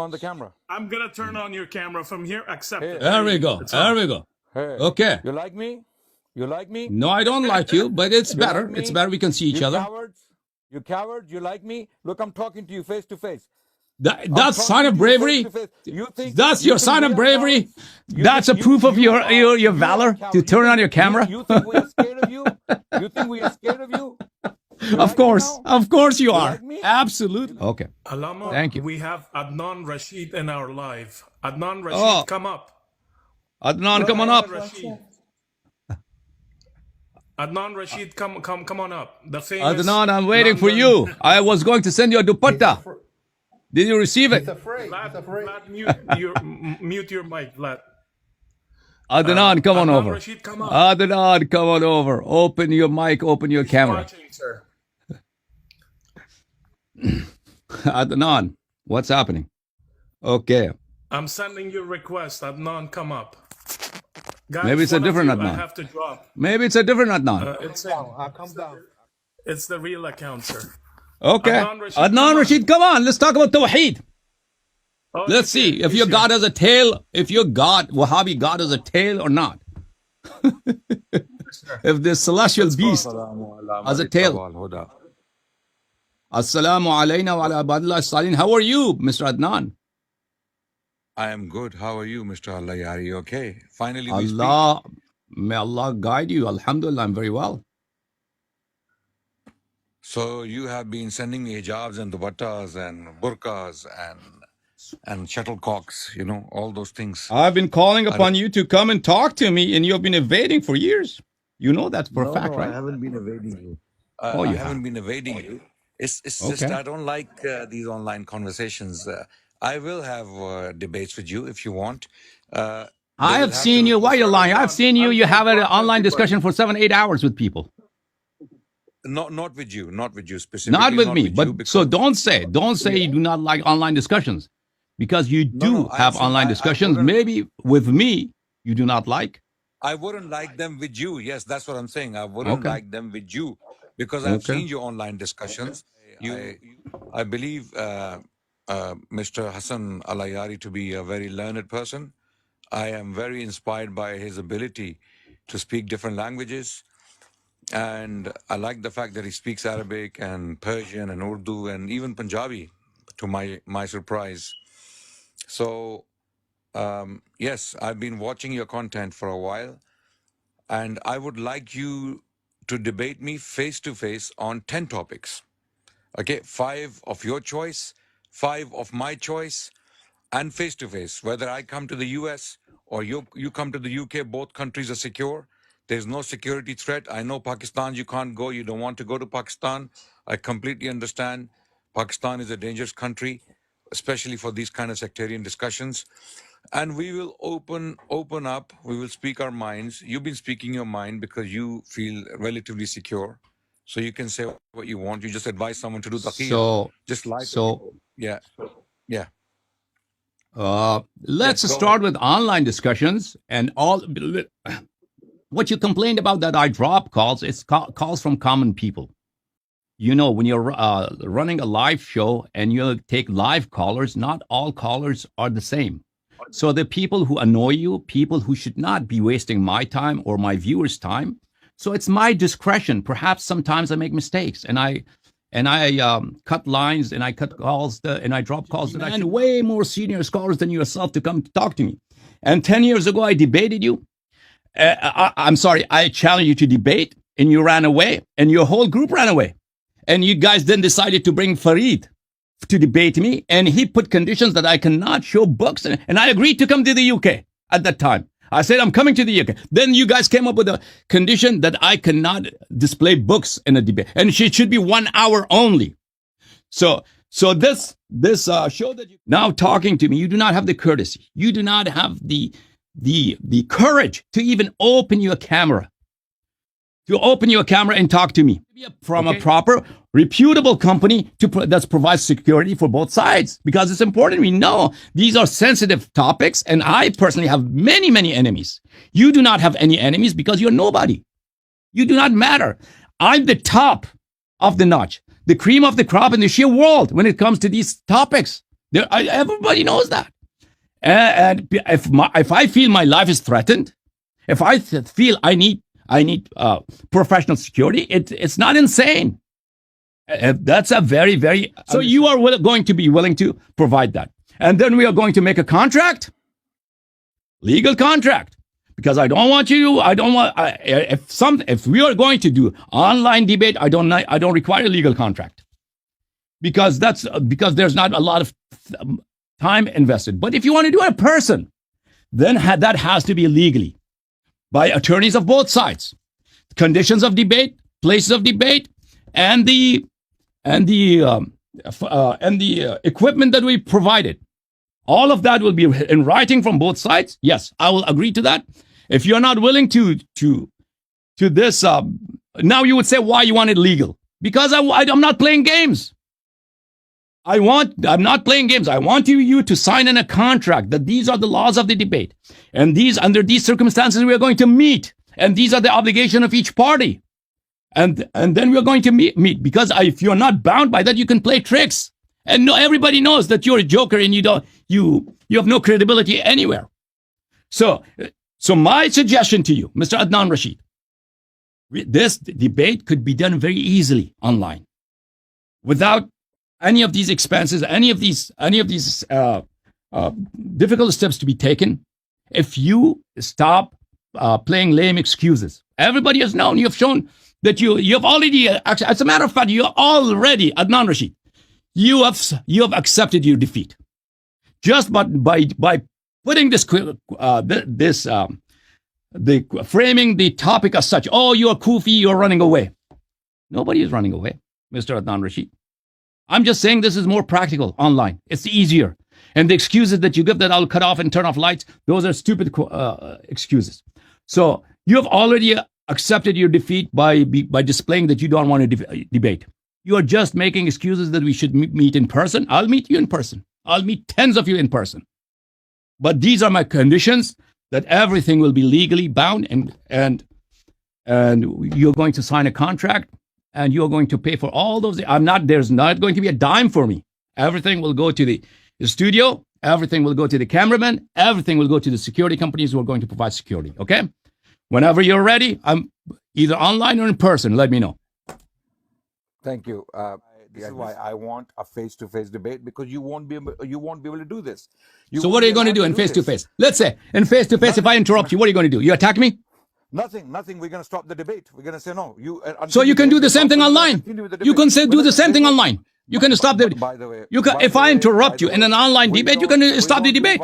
on the camera. I'm gonna turn on your camera from here. Accept it. There we go. There we go. Hey, Okay. you like me? You like me? No, I don't like you, but it's You better. like me? It's better. We can see each You other. cowards? You cowards? You like me? Look, I'm talking to you face to face. That's sign of bravery. You think That's your sign of bravery. That's a think proof of your you are valor to cowards. turn on your camera. You think we are scared of you? You think we are scared of you? You Of like course, me now? of course you You are. like me? Absolutely. Okay. Alama, Thank you. we have Adnan Rashid in our live. Adnan Rashid, Oh. come up. Adnan, come on up. Rashid. Adnan Rashid, come on up. The famous Adnan, I'm waiting for London- you. I was going to send you a dupatta. Did you receive it? Vlad, mute your mic, Vlad. Adnan, come on Adnan over. Rashid, come up. Adnan, come on over. Open your mic, open your camera. Watching, sir. Adnan, what's happening? Okay. I'm sending you a request. Adnan, come up. Guys, Maybe it's a one of different you I Adnan. have to drop. Maybe it's a different Adnan. It's I'll come down. It's the real account, sir. Okay. Adnan Rashid, Adnan come on. Rashid, come on. Let's talk about Tawheed. Oh, Let's he's see here, if he's your here. God has a tail, if your God, Wahhabi God has a tail or not. If the celestial beast has a tail. Assalamu alayna wa ala ibadillah as-salihin. How are you, Mr. Adnan? I am good. How are you, Mr. Allahyari? You okay? Finally, we speak. Allah, may Allah guide you. Alhamdulillah, I'm very well. So you have been sending me hijabs and dupattas and burqas and shuttlecocks, you know, all those things. I've been calling upon you to come and talk to me, and you've been evading for years. You know that for a fact, I right? haven't been evading you. Oh, I you haven't have. been evading you. It's just Okay. I don't like these online conversations. I will have debates with you if you want. I They will have have seen to- you. Why are you lying? I've seen you. You have an online discussion for 7-8 hours with people. Not with you, not with you specifically. Not with me. you, But because- so don't say you do not like online discussions, because you do no, I'm have saying online I discussions. wouldn't- Maybe with me you do not like. I wouldn't like them with you. Yes, that's what I'm saying. I wouldn't Okay. like them with you because I've Okay. seen your online discussions. I believe Mr. Hassan Allahyari to be a very learned person. I am very inspired by his ability to speak different languages. And I like the fact that he speaks Arabic and Persian and Urdu and even Punjabi, to my surprise. So, yes, I've been watching your content for a while. And I would like you to debate me face to face on 10 topics. Okay, 5 of your choice, 5 of my choice, and face to face. Whether I come to the US or you come to the UK, both countries are secure. There's no security threat. I know Pakistan, you can't go. You don't want to go to Pakistan. I completely understand. Pakistan is a dangerous country, especially for these kind of sectarian discussions. And we will open up. We will speak our minds. You've been speaking your mind because you feel relatively secure. So you can say what you want. You just advise someone to do taqiyya. So Just lie to so people. Yeah. Yeah. let's Yes, go start with online discussions and all. What you complained about that I drop calls, it's calls from common people. You know, when you're running a live show and you take live callers, not all callers are the same. So the people who annoy you, people who should not be wasting my time or my viewers' time. So it's my discretion. Perhaps sometimes I make mistakes and I cut lines and I cut calls and I drop calls that I should way more senior scholars than yourself to come talk to me. And 10 years ago, I debated you. I'm sorry, I challenged you to debate and you ran away and your whole group ran away. And you guys then decided to bring Farid to debate me. And he put conditions that I cannot show books. And I agreed to come to the UK at that time. I said, I'm coming to the UK. Then you guys came up with a condition that I cannot display books in a debate. And it should be 1 hour only. So this show that you now talking to me, you do not have the courtesy. You do not have the courage to even open your camera. To open your camera and talk to me from a proper, reputable company that provides security for both sides, because it's important. We know these are sensitive topics, and I personally have many, many enemies. You do not have any enemies because you're nobody. You do not matter. I'm the top of the notch, the cream of the crop in the sheer world when it comes to these topics. Everybody knows that. And if I feel my life is threatened, if I feel I need professional security, it's not insane. That's a very, very. So you are going to be willing to provide that, and then we are going to make a contract, legal contract, because I don't want you. I don't want if we are going to do online debate, I don't require a legal contract, because there's not a lot of time invested. But if you want to do it in person, then that has to be legally by attorneys of both sides. Conditions of debate, places of debate, and the equipment that we provided. All of that will be in writing from both sides. Yes, I will agree to that. If you're not willing to this, now you would say why you want it legal. Because I'm not playing games. I'm not playing games. I want you to sign in a contract that these are the laws of the debate. And under these circumstances, we are going to meet. And these are the obligation of each party. And then we're going to meet. Because if you're not bound by that, you can play tricks. And everybody knows that you're a joker and you have no credibility anywhere. So my suggestion to you, Mr. Adnan Rashid, this debate could be done very easily online without any of these expenses, any of these difficult steps to be taken. If you stop playing lame excuses, everybody has known. You have shown that you have already. As a matter of fact, you already, Adnan Rashid, you have accepted your defeat just by putting framing the topic as such. Oh, you're Kufi, you're running away. Nobody is running away, Mr. Adnan Rashid. I'm just saying this is more practical online. It's easier. And the excuses that you give that I'll cut off and turn off lights, those are stupid excuses. So you have already accepted your defeat by displaying that you don't want to debate. You are just making excuses that we should meet in person. I'll meet you in person. I'll meet tens of you in person. But these are my conditions, that everything will be legally bound, and you're going to sign a contract, and you're going to pay for all those. There's not going to be a dime for me. Everything will go to the studio. Everything will go to the cameraman. Everything will go to the security companies who are going to provide security. Okay? Whenever you're ready, I'm either online or in person. Let me know. Thank you. This is why I want a face-to-face debate, because you won't be able to do this. So what are you going to do in face-to-face? Let's say in face-to-face, if I interrupt you, what are you going to do? You attack me? Nothing. We're going to stop the debate. We're going to say no. So you can do the same thing online. You can do the same thing online. You can stop the. By the way, if I interrupt you in an online debate, you can stop the debate.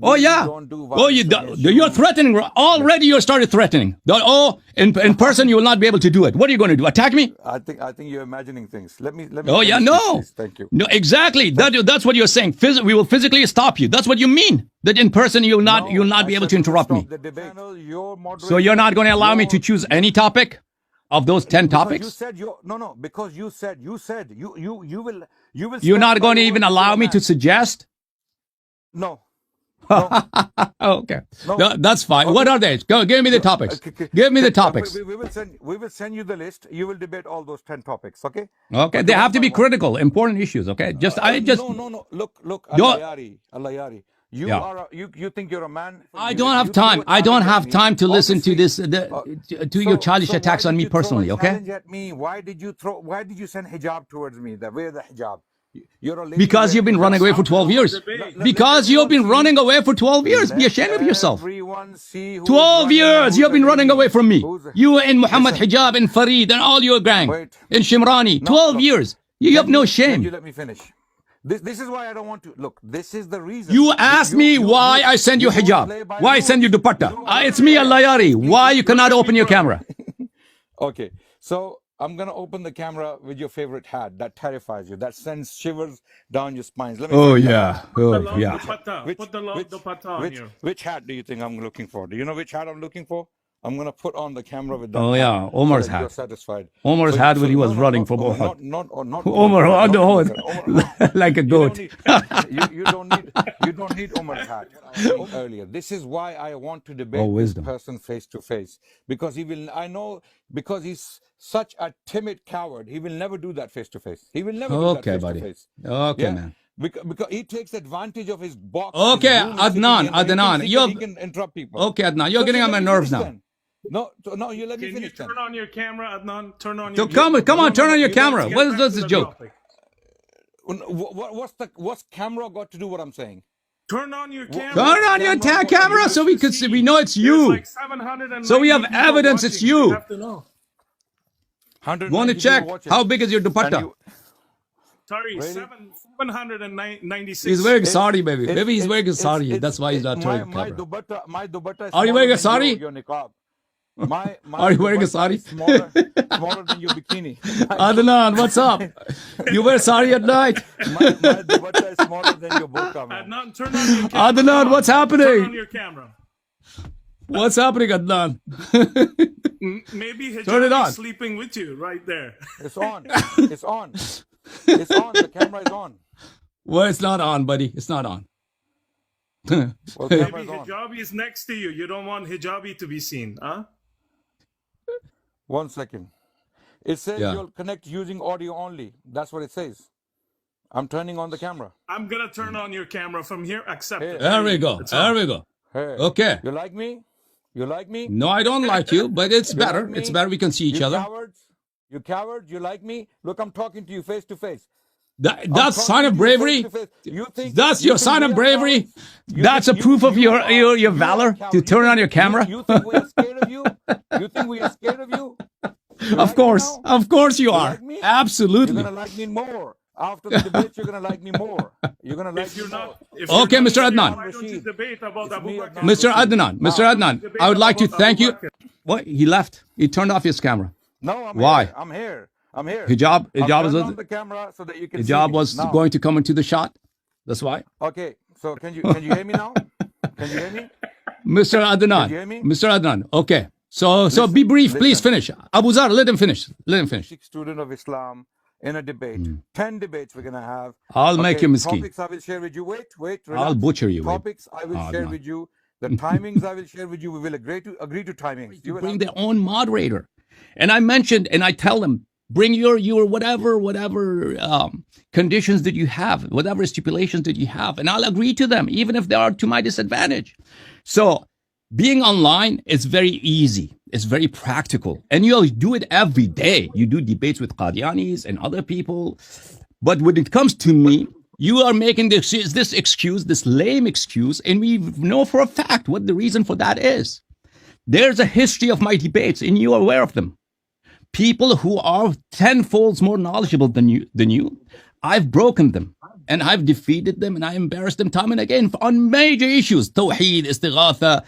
Oh yeah. Oh, you're threatening already. You started threatening. Oh, in person you will not be able to do it. What are you going to do? Attack me? I think you're imagining things. Let me. Oh yeah, no. Please. Thank you. No, exactly. That's what you're saying. We will physically stop you. That's what you mean. That in person you'll not be able to interrupt me. So you're not going to allow me to choose any topic of those 10 topics? You said because you said you will. You're not going to even allow me to suggest? No. Okay. No, that's fine. Okay. What are they? Go, give me the topics. Give me the topics. We will send you the list. You will debate all those 10 topics. Okay. Okay. They have to be critical, important issues. Okay. No. Look. Allahyari. You think you're a man? I don't have time. I don't have time to listen to this to your childish attacks on me personally. Okay. At me. Why did you send hijab towards me? Wear the hijab. Because you've been running away for 12 years. Because you've been running away for 12 years. Be ashamed of yourself. 12 years you've been running away from me. You and Muhammad Hijab and Farid and all your gang. In Shimrani. 12 years. You have no shame. You let me finish. This is why I don't want to. Look, this is the reason. You asked me why I send you hijab. Why I send you dupatta. It's me, Allahyari. Why you cannot open your camera? Okay. So I'm going to open the camera with your favorite hat that terrifies you, that sends shivers down your spines. Put the dupatta on you. Which hat do you think I'm looking for? Do you know which hat I'm looking for? I'm going to put on the camera with that. Oh, yeah. Omar's hat. You're satisfied. Omar's hat when he was running for Uhud. Not Omar on the hood. Like a goat. You don't need Omar's hat. Earlier. This is why I want to debate this person face to face. Because because he's such a timid coward, he will never do that face to face. He will never do that face to face. Okay, man. because he takes advantage of his box. Okay, his room is sitting Adnan, in, and Adnan, he can interrupt people. Okay, Adnan, you're So getting you on let my me nerves finish now. then. No, you let me Can you finish then. turn on your camera, Adnan? Turn on So your come on, turn on your you camera. Let's What get is back this to the joke? topic. What's camera got to do what I'm saying? Turn on your camera. Turn on your camera so we could see. We know it's you. Like 790 So we have people evidence it's watching. you. You have to know. 190 Want to check people watching. how big is your And dupatta? you- Sorry, Really? 796. He's wearing a It's- sari, baby. it's- Maybe he's wearing a it's- sari. it's- That's why he's not turning the my camera. My dupatta is Are you smaller wearing a than sari? Your niqab. My Are you wearing a dupatta sari? is smaller than your bikini. Adnan, what's up? You wear sari at night? My dupatta is smaller than your burqa, man. Adnan, turn on your camera. Adnan, what's Turn on happening? your camera. What's happening, Adnan? Maybe Turn it Hijab on. is sleeping with you right there. It's on. It's on. It's on. The camera is on. Well, it's not on, buddy. It's not on. Well, the camera Maybe is on. Hijabi is next to you. You don't want Hijabi to be seen, huh? 1 second. It says Yeah. you'll connect using audio only. That's what it says. I'm turning on the camera. I'm gonna turn on your camera from here. Accept it. There we go. It's There on. we go. Hey. Okay. You like me? You like me? No, I don't like you, but it's You better. like me? It's better we can see each You other. cowards? You cowards? You like me? Look, I'm talking to you face to face. That's I'm talking sign to of you bravery. face to face. You think That's you your think sign we of are bravery. cowards? You That's a think proof of you your are- your you are valor cowards. to You turn think- on your camera. You think we are scared of you? You think we are scared of you? You like Of me course, now? of course you You are. like me? You're Absolutely. gonna like me more. After the debate, you're gonna like me more. You're gonna like If me you're more. not, if Okay, you're not Mr. here, Adnan. why don't you Rashid. debate about It's Abu me, Bakr? Adnan. Mr. Adnan, Mr. Adnan, I would like to About thank Abu you. Bakr. What? He left. He turned off his camera. No, I'm Why? here. I'm here. I'm here. Hijab I'll was turn on the camera so that you can see hijab me. was Now. going to come into the shot. That's why. Okay, so can you hear me now? Can you hear me? Mr. Adnan. Did you hear me? Mr. Adnan. Okay. So be brief, please finish. Abu Zar, let him finish. Let him finish. Student of Islam in a debate. 10 debates we're gonna have. I'll make you miskin. Topics I will share with you. Wait. I'll relax. butcher you. Wait. Topics I will share no. with you. The timings I will share with you. We will agree to timings. You will Bring have- their own moderator. And I mentioned, and I tell them, bring your whatever conditions that you have, whatever stipulations that you have, and I'll agree to them, even if they are to my disadvantage. So being online is very easy. It's very practical. And you'll do it every day. You do debates with Qadianis and other people. But when it comes to me, you are making this excuse, this lame excuse, and we know for a fact what the reason for that is. There's a history of my debates, and you are aware of them. People who are tenfold more knowledgeable than you, I've broken them, and I've defeated them, and I embarrassed them time and again on major issues. Tawheed, istighatha,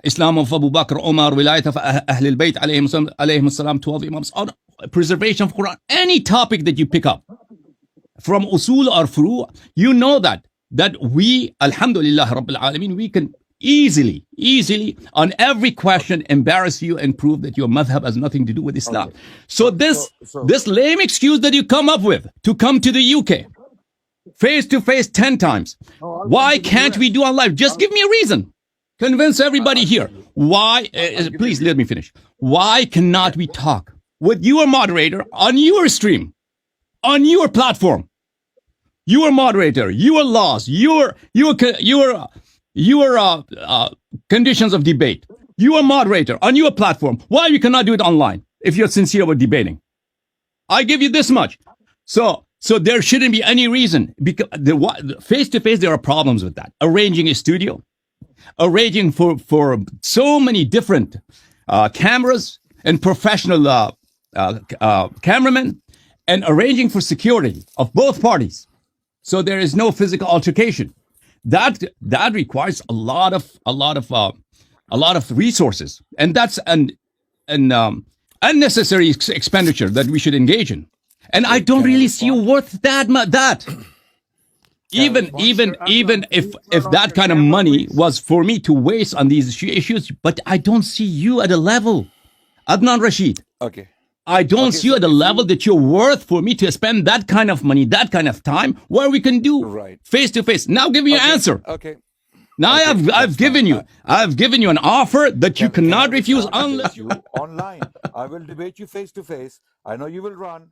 Islam of Abu Bakr, Umar, wilayat of Ahl al-Bayt, alayhim salam, 12 Imams, on preservation of Quran, any topic that you pick up, from usul or furu, you know that we, alhamdulillah, Rabbil Alameen, we can easily, on every question, embarrass you and prove that your madhab has nothing to do with Islam. Okay. So this lame excuse that you come up with to come to the UK, face to face 10 times, why can't we do on live? Just give me a reason. Convince everybody here. Why? Please let me finish. Why cannot we talk with your moderator on your stream, on your platform? Your moderator, your laws, your conditions of debate. You are moderator on your platform. Why you cannot do it online if you're sincere about debating? I give you this much. So there shouldn't be any reason, because face to face there are problems with that. Arranging a studio, arranging for so many different cameras and professional cameramen, and arranging for security of both parties, so there is no physical altercation. That requires a lot of resources, and that's an unnecessary expenditure that we should engage in. And I don't really see you worth that. Even if that kind of money was for me to waste on these issues, but I don't see you at a level, Adnan Rashid. Okay. I don't see you at the level that you're worth for me to spend that kind of money, that kind of time, where we can do face to face. Now give me your answer. Okay. Now I've given you an offer that you cannot refuse unless you online. I will debate you face to face. I know you will run.